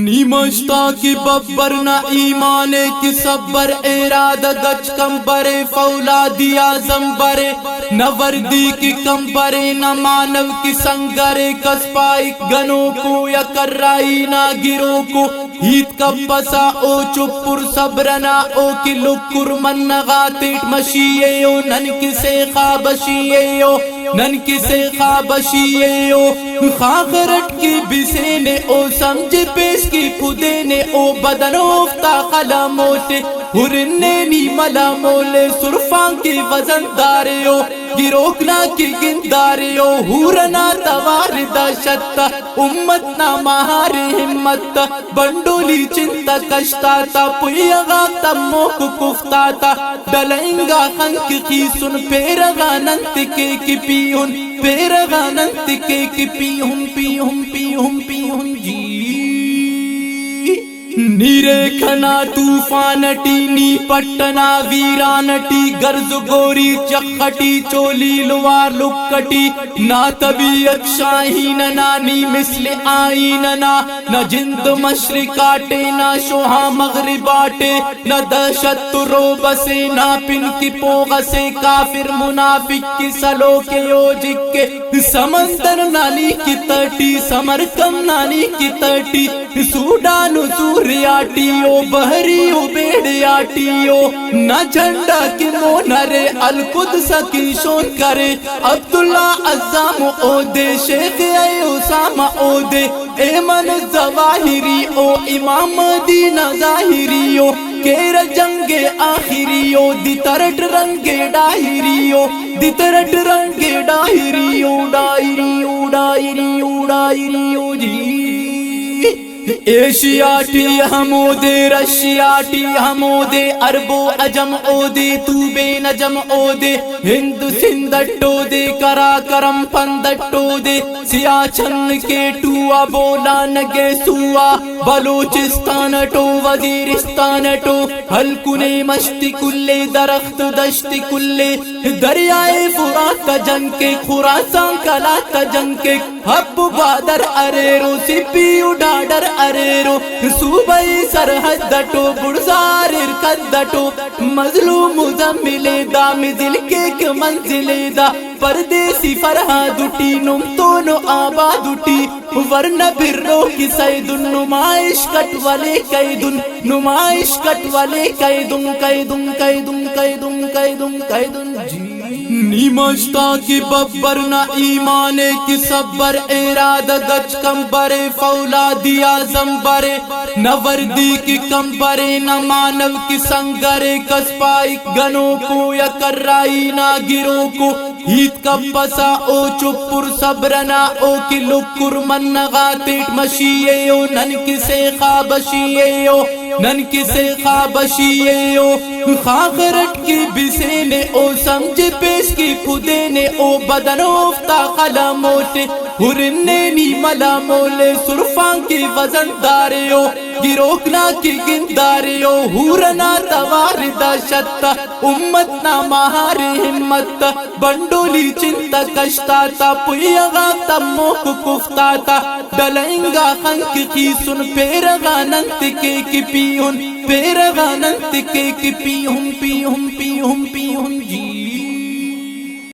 نیمشتا کی ببر نہ ایمانے کی صبر ارادہ گچ کمبرے فولادی آزم برے نہ وردی کی کمبرے نہ مانو کی سنگرے کسپائی گنوں کو یا کرائی نہ گروں کو ہیت کا پسا او چپر صبرنا او کی لکر من نغاتیٹ مشیئے نن کسے خوابشیئے نن کسے خوابشیئے خاخرٹ کی بسینے او سمجھ پیش کی پھدینے او بدن افتا خلاموٹے ہرنے نی ملا مولے سرفان کی وزن داریو گروکنا کی گنداریو ہورنا تواردہ شتا امتنا مہاری ہمت بندولی چنتا کشتا تا پویغا تمو کو کفتا تا ڈلنگا خنک کی سن پیرغا ننت کے کی پیون پیرغا ننت کے کی پیون پیون پیون پیون جی نیرے کھنا طوفانٹی نی پٹنا ویرانٹی گرز گوری چکھٹی چولی لوار لکٹی نا طبیعت شاہین نانی مثل آئیننا نہ جند مشرقاٹے نہ شوہاں مغرباٹے نہ دہشت روب سے نہ پن کی پوغ سے کافر منافق کی سلو کے اوجک کے سمندر نالی کی تٹی سمرکم نالی کی تٹی سوڈان ریاٹیو بحریو بیڑیاٹیو نہ جھنڈا کی مونرے القدس کی شون کرے عبداللہ عزام او دے شیخ اے اسامہ او دے ایمن الزواہری او امام مدینہ ظاہریو کیر جنگ آخریو دی ترٹ رنگ ڈاہریو دی ترٹ رنگ ڈاہریو ڈاہریو ڈاہریو ڈاہریو جی ایشیاٹی ہمودے رشیاٹی ہمودے عرب و عجم او دے تو بے نجم او دے ہند سندھٹو دے کرا کرم پندٹو دے سیاچن کے ٹوا بولا نگے سوا بلوچستان ٹو وزیرستان ٹو ہلکنے مشتی کلے درخت دشتی کلے دریائے فرات جنگ کے خراسان کلا جنگ کے حب بادر اریرو سپیو ڈاڈر اریرو صوبائی سرحد دٹو برزار ارکد دٹو مظلوم مزملے دا مزل کے منزلے دا پردیسی فرہاد اٹھی نمتونو آباد اٹھی ورنہ بھرو کی سیدن نمائش کٹ والے قیدن نمائش کٹ والے قیدن قیدن قیدن قیدن قیدن قیدن جی نیمشتا کی ببر نہ ایمانے کی صبر ارادہ گچ کمبرے فولادی آزم برے نہ وردی کی کمبرے نہ مانو کی سنگرے کسپائی گنوں کو یا کرائی نہ گروں کو ہیت کا پسا او چپر صبرنا او کی لکر من نغاتیٹ مشیئے نن کسے خوابشیئے نن کسے خوابشیئے خاخرٹ کی بسینے او سمجھ پیش کی پھدینے او بدن افتا خلاموٹے ہرنے نی ملا مولے سرفان کی وزن داریو گروکنا کی گنداریو ہورنا تواردہ شتا امتنا مہاری ہمت بندولی چنتا کشتا تا پویغا تمو کو کفتا تا ڈلنگا خنک کی سن پیرغا ننت کے کی پیون پیرغا ننت کے کی پیون پیون پیون پیون